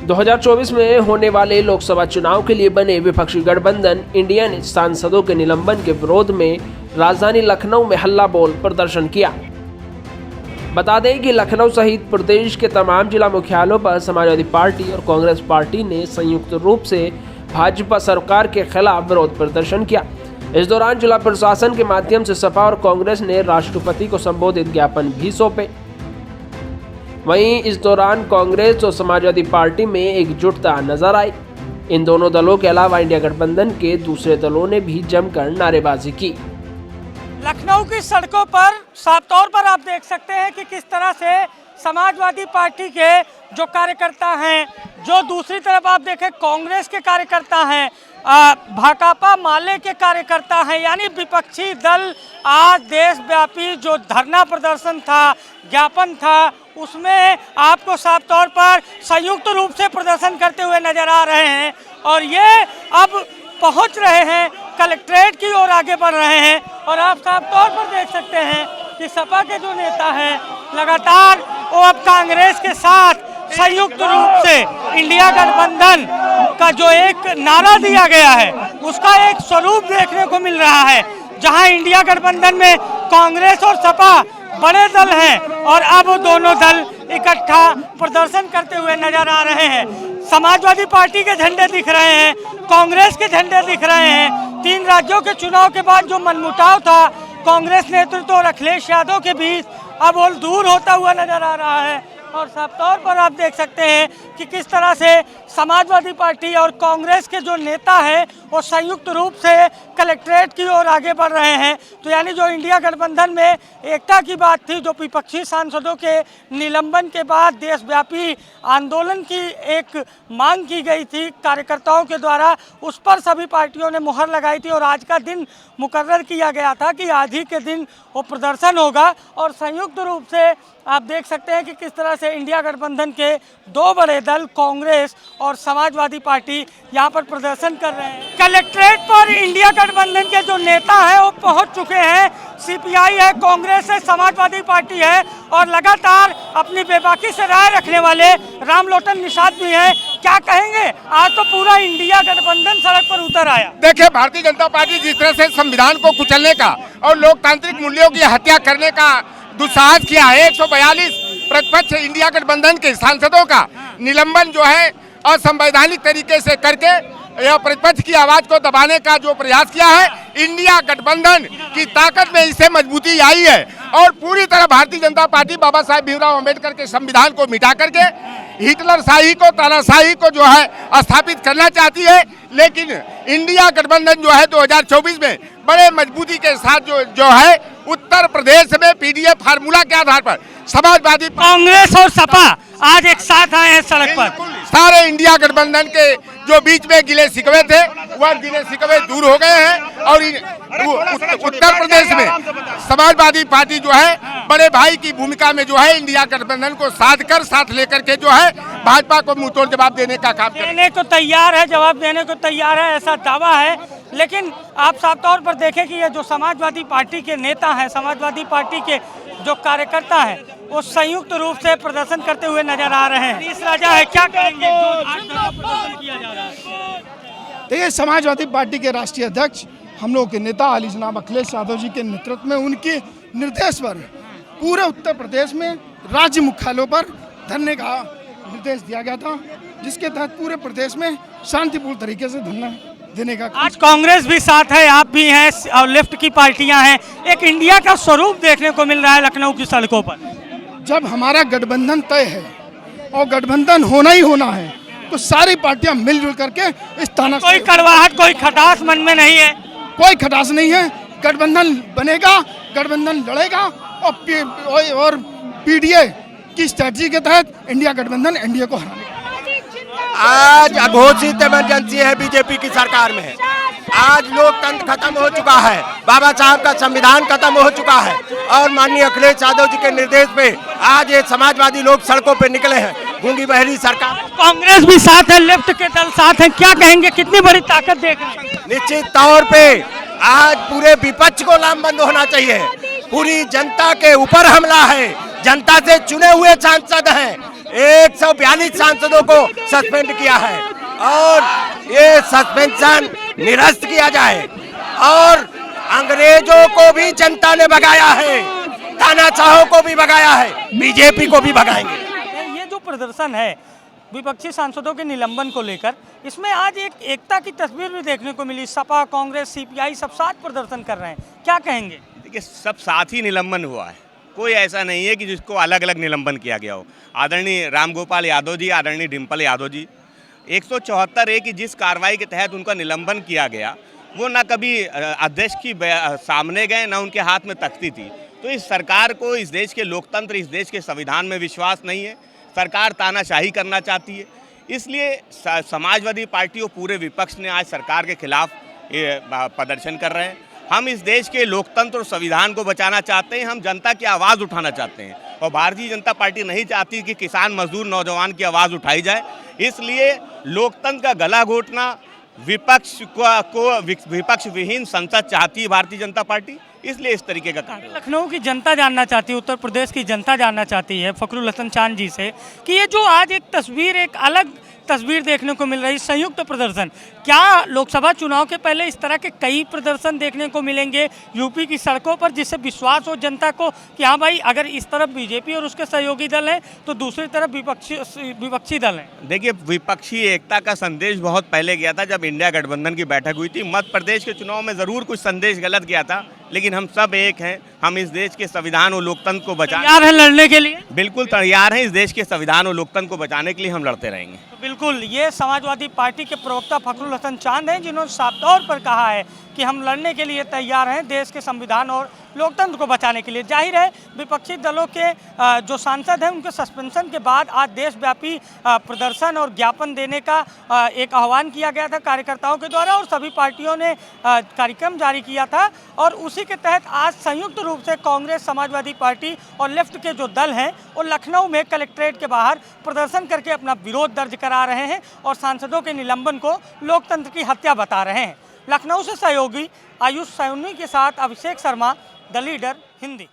2024 में होने वाले लोकसभा चुनाव के लिए बने विपक्षी गठबंधन इंडिया ने सांसदों के निलंबन के विरोध में राजधानी लखनऊ में हल्ला बोल प्रदर्शन किया। बता दें कि लखनऊ सहित प्रदेश के तमाम जिला मुख्यालयों पर समाजवादी पार्टी और कांग्रेस पार्टी ने संयुक्त रूप से भाजपा सरकार के खिलाफ विरोध प्रदर्शन किया। इस दौरान जिला प्रशासन के माध्यम से सपा और कांग्रेस ने राष्ट्रपति को संबोधित ज्ञापन भी सौंपे। वहीं इस दौरान कांग्रेस और समाजवादी पार्टी में एकजुटता नजर आई। इन दोनों दलों के अलावा इंडिया गठबंधन के दूसरे दलों ने भी जमकर नारेबाजी की। लखनऊ की सड़कों पर साफ तौर पर आप देख सकते हैं कि किस तरह से समाजवादी पार्टी के जो कार्यकर्ता हैं, जो दूसरी तरफ आप देखें कांग्रेस के कार्यकर्ता हैं, भाकपा माले के कार्यकर्ता हैं, यानी विपक्षी दल आज देशव्यापी जो धरना प्रदर्शन था, ज्ञापन था, उसमें आपको साफ तौर पर संयुक्त रूप से प्रदर्शन करते हुए नजर आ रहे हैं। और ये अब पहुंच रहे हैं कलेक्ट्रेट की ओर, आगे बढ़ रहे हैं। और आप साफ तौर पर देख सकते हैं कि सपा के जो नेता हैं लगातार वो अब कांग्रेस के साथ संयुक्त रूप से इंडिया गठबंधन का जो एक नारा दिया गया है उसका एक स्वरूप देखने को मिल रहा है, जहां इंडिया गठबंधन में कांग्रेस और सपा बड़े दल हैं और अब दोनों दल इकट्ठा प्रदर्शन करते हुए नजर आ रहे हैं। समाजवादी पार्टी के झंडे दिख रहे हैं, कांग्रेस के झंडे दिख रहे हैं। 3 राज्यों के चुनाव के बाद जो मनमुटाव था कांग्रेस नेतृत्व और अखिलेश यादव के बीच, अब वो दूर होता हुआ नजर आ रहा है। और साफ तौर पर आप देख सकते हैं कि किस तरह से समाजवादी पार्टी और कांग्रेस के जो नेता हैं वो संयुक्त रूप से कलेक्ट्रेट की ओर आगे बढ़ रहे हैं। तो यानी जो इंडिया गठबंधन में एकता की बात थी, जो विपक्षी सांसदों के निलंबन के बाद देशव्यापी आंदोलन की एक मांग की गई थी कार्यकर्ताओं के द्वारा, उस पर सभी पार्टियों ने मुहर लगाई थी और आज का दिन मुकर्रर किया गया था कि आज ही के दिन वो प्रदर्शन होगा। और संयुक्त रूप से आप देख सकते हैं कि किस तरह से इंडिया गठबंधन के 2 बड़े दल कांग्रेस और समाजवादी पार्टी यहाँ पर प्रदर्शन कर रहे हैं। कलेक्ट्रेट पर इंडिया गठबंधन के जो नेता हैं वो पहुँच चुके हैं। सीपीआई है, कांग्रेस है, समाजवादी पार्टी है और लगातार अपनी बेबाकी से राय रखने वाले रामलोटन निषाद भी हैं। क्या कहेंगे, आज तो पूरा इंडिया गठबंधन सड़क पर उतर आया। देखिए, भारतीय जनता पार्टी जिस तरह से संविधान को कुचलने का और लोकतांत्रिक मूल्यों की हत्या करने का दुस्साहस किया है, 142 प्रतिपक्ष इंडिया गठबंधन के सांसदों का निलंबन जो है असंवैधानिक तरीके से करके यह प्रतिपक्ष की आवाज को दबाने का जो प्रयास किया है, इंडिया गठबंधन की ताकत में इससे मजबूती आई है। और पूरी तरह भारतीय जनता पार्टी बाबा साहेब भीमराव अम्बेडकर के संविधान को मिटा करके हिटलर शाही को, तानाशाही को जो है स्थापित करना चाहती है। लेकिन इंडिया गठबंधन जो है 2024 में बड़े मजबूती के साथ जो है उत्तर प्रदेश में पीडीएफ फार्मूला के आधार पर समाजवादी कांग्रेस और सपा आज एक साथ आए हैं सड़क पर। सारे इंडिया गठबंधन के जो बीच में गिले शिकवे थे वह गिले शिकवे दूर हो गए हैं। और उत्तर प्रदेश में समाजवादी पार्टी जो है बड़े भाई की भूमिका में जो है इंडिया गठबंधन को साथ लेकर के जो है भाजपा को मुंहतोड़ जवाब देने का काम देने को तैयार है, जवाब देने को तैयार है, ऐसा दावा है। लेकिन आप साफ तौर पर देखें कि ये जो समाजवादी पार्टी के नेता हैं, समाजवादी पार्टी के जो कार्यकर्ता हैं, वो संयुक्त रूप से प्रदर्शन करते हुए नजर आ रहे हैं। इस राजा है, क्या कहेंगे प्रदर्शन किया जा रहा है? देखिए, समाजवादी पार्टी के राष्ट्रीय अध्यक्ष हम लोग के नेता अली जनाब अखिलेश यादव जी के नेतृत्व में उनके निर्देश पर पूरे उत्तर प्रदेश में राज्य मुख्यालयों पर धरने का निर्देश दिया गया था, जिसके तहत पूरे प्रदेश में शांतिपूर्ण तरीके से धरना देने का। आज कांग्रेस भी साथ है, आप भी हैं और लेफ्ट की पार्टियां हैं। एक इंडिया का स्वरूप देखने को मिल रहा है लखनऊ की सड़कों पर। जब हमारा गठबंधन तय है और गठबंधन होना ही होना है तो सारी पार्टियां मिलजुल करके इस ताना, कोई कड़वाहट, कोई खटास मन में नहीं है। कोई खटास नहीं है। गठबंधन बनेगा, गठबंधन लड़ेगा और पीडीए की स्ट्रेटजी के तहत इंडिया गठबंधन एनडीए को हराएगा। आज अघोषित इमरजेंसी है बीजेपी की सरकार में। आज लोकतंत्र खत्म हो चुका है, बाबा साहब का संविधान खत्म हो चुका है और माननीय अखिलेश यादव जी के निर्देश पे आज ये समाजवादी लोग सड़कों पे निकले हैं। गूंगी बहरी सरकार, कांग्रेस भी साथ है, लेफ्ट के दल साथ हैं। क्या कहेंगे, कितनी बड़ी ताकत देख रहे हैं? निश्चित तौर पे आज पूरे विपक्ष को लामबंद होना चाहिए। पूरी जनता के ऊपर हमला है, जनता से चुने हुए सांसद हैं, 142 सांसदों को सस्पेंड किया है और ये सस्पेंशन निरस्त किया जाए। और अंग्रेजों को भी जनता ने भगाया है, तानाशाहों को भी भगाया है, बीजेपी को भी भगाएंगे। ये जो प्रदर्शन है विपक्षी सांसदों के निलंबन को लेकर, इसमें आज एक एकता की तस्वीर भी देखने को मिली। सपा, कांग्रेस, सीपीआई सब साथ प्रदर्शन कर रहे हैं, क्या कहेंगे? देखिए, सब साथ ही निलंबन हुआ है, कोई ऐसा नहीं है कि जिसको अलग अलग निलंबन किया गया हो। आदरणीय रामगोपाल यादव जी, आदरणीय डिम्पल यादव जी, 174A की जिस कार्रवाई के तहत उनका निलंबन किया गया, वो ना कभी अध्यक्ष की सामने गए, ना उनके हाथ में तख्ती थी। तो इस सरकार को इस देश के लोकतंत्र, इस देश के संविधान में विश्वास नहीं है। सरकार तानाशाही करना चाहती है, इसलिए समाजवादी पार्टी और पूरे विपक्ष ने आज सरकार के खिलाफ प्रदर्शन कर रहे हैं। हम इस देश के लोकतंत्र और संविधान को बचाना चाहते हैं, हम जनता की आवाज़ उठाना चाहते हैं और भारतीय जनता पार्टी नहीं चाहती कि किसान, मजदूर, नौजवान की आवाज़ उठाई जाए। इसलिए लोकतंत्र का गला घोटना, विपक्ष विहीन संसद चाहती है भारतीय जनता पार्टी, इसलिए इस तरीके का कार्य। लखनऊ की जनता जानना चाहती है, उत्तर प्रदेश की जनता जानना चाहती है फखरुल हसन चांद जी से कि ये जो आज एक तस्वीर, एक अलग तस्वीर देखने को मिल रही, संयुक्त प्रदर्शन, क्या लोकसभा चुनाव के पहले इस तरह के कई प्रदर्शन देखने को मिलेंगे यूपी की सड़कों पर, जिससे विश्वास हो जनता को कि हाँ भाई, अगर इस तरफ बीजेपी और उसके सहयोगी दल हैं तो दूसरी तरफ विपक्षी दल हैं? देखिए, विपक्षी एकता का संदेश बहुत पहले गया था, जब इंडिया गठबंधन की बैठक हुई थी। मध्य प्रदेश के चुनाव में ज़रूर कुछ संदेश गलत गया था, लेकिन हम सब एक हैं। हम इस देश के संविधान और लोकतंत्र को बचाने तैयार हैं लड़ने के लिए? बिल्कुल तैयार हैं। इस देश के संविधान और लोकतंत्र को बचाने के लिए हम लड़ते रहेंगे। तो बिल्कुल, ये समाजवादी पार्टी के प्रवक्ता फखरुल हसन चांद हैं, जिन्होंने साफ तौर पर कहा है कि हम लड़ने के लिए तैयार हैं देश के संविधान और लोकतंत्र को बचाने के लिए। जाहिर है विपक्षी दलों के जो सांसद हैं उनके सस्पेंशन के बाद आज देशव्यापी प्रदर्शन और ज्ञापन देने का एक आह्वान किया गया था कार्यकर्ताओं के द्वारा और सभी पार्टियों ने कार्यक्रम जारी किया था। और उसी के तहत आज संयुक्त रूप से कांग्रेस, समाजवादी पार्टी और लेफ्ट के जो दल हैं वो लखनऊ में कलेक्ट्रेट के बाहर प्रदर्शन करके अपना विरोध दर्ज करा रहे हैं और सांसदों के निलंबन को लोकतंत्र की हत्या बता रहे हैं। लखनऊ से सहयोगी आयुष सैनी के साथ अभिषेक शर्मा, द लीडर हिंदी।